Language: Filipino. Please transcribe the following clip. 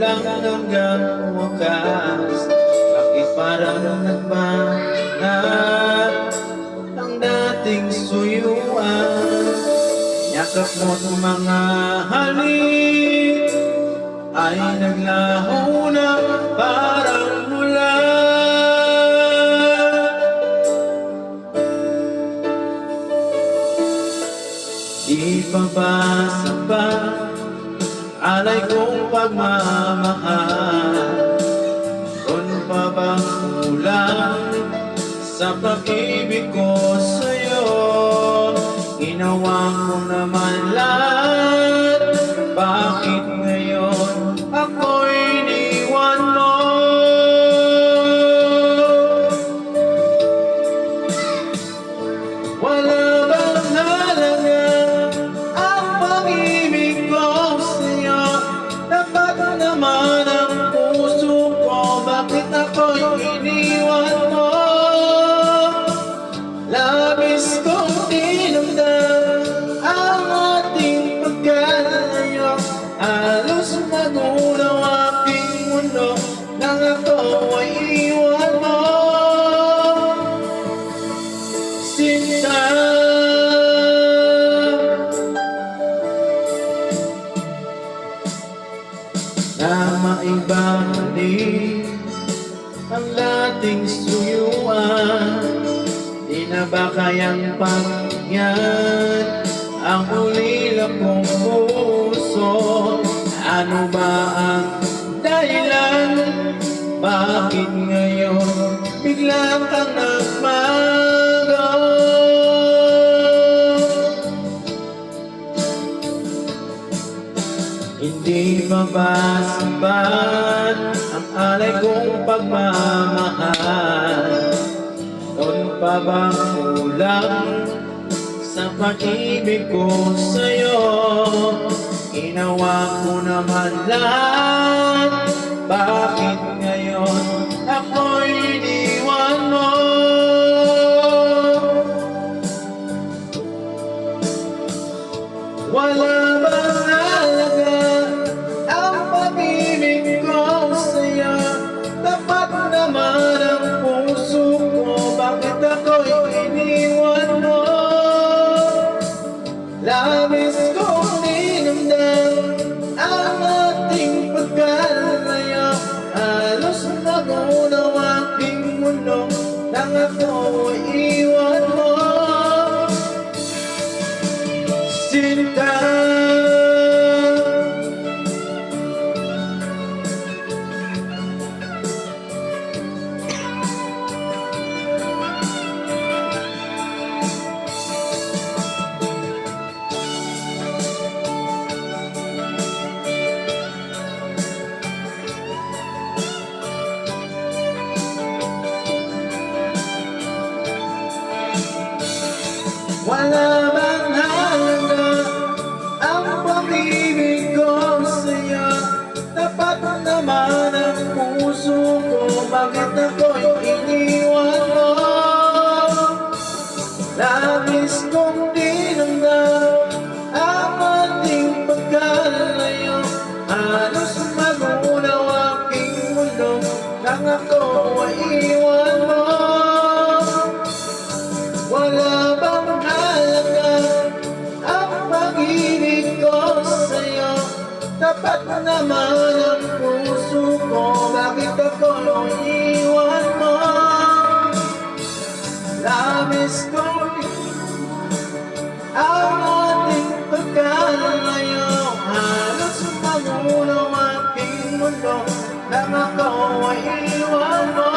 lang hanggang wakas. Bakit parang nagbanat ang dating suyuan? Yakap mo't mga halik ay naglaho na parang mula. Di pa ba sapat alay kong pagmamahal? Doon pa bang kulang sa pag-ibig ko sa'yo? Ginawa ko naman lahat, bakit ngayon ako'y iniwan mo? Wala bang halaga ang pag-ibig ko sa'yo? Dapat naman ang puso ko, bakit ako'y iniwan mo? Labis kong tinamdam ang ating pagkalayo, halos magunaw aking mundo nang ako ay iwan mo. Sinta, na maibalik ang dating suyuan. Di na ba kayang pangyan ang ulila kong puso? Ano ba ang dahilan? Bakit ngayon bigla kang nagbago? Hindi ba ba sapat ang alay kong pagmamahal? Doon pa bang kulang sa pag-ibig ko sa'yo? Ginawa ko naman lahat, bakit ngayon ako'y iniwan mo? Wala bang halaga ang pag-ibig ko sa'yo? Dapat naman ang puso ko, bakit ako'y iniwan mo? Labis kong dinamdam ang ating pagkalayo, halos nagunaw aking mundo nang ako'y iwan mo. Sinta, wala bang halaga ang pag-ibig ko sa'yo? Dapat naman ang puso ko, bakit ako'y iniwan mo? Labis kong dinamdam ang ating pagkalayo, halos magunaw aking mundo nang ako ay iwan mo. Wala bang halaga ang pag-ibig ko sa'yo? Dapat naman ang puso ko, bakit ako iwan mo? Labis kong ang ating pagkalayo, halos magunaw aking mundo nang ako ay iwan mo.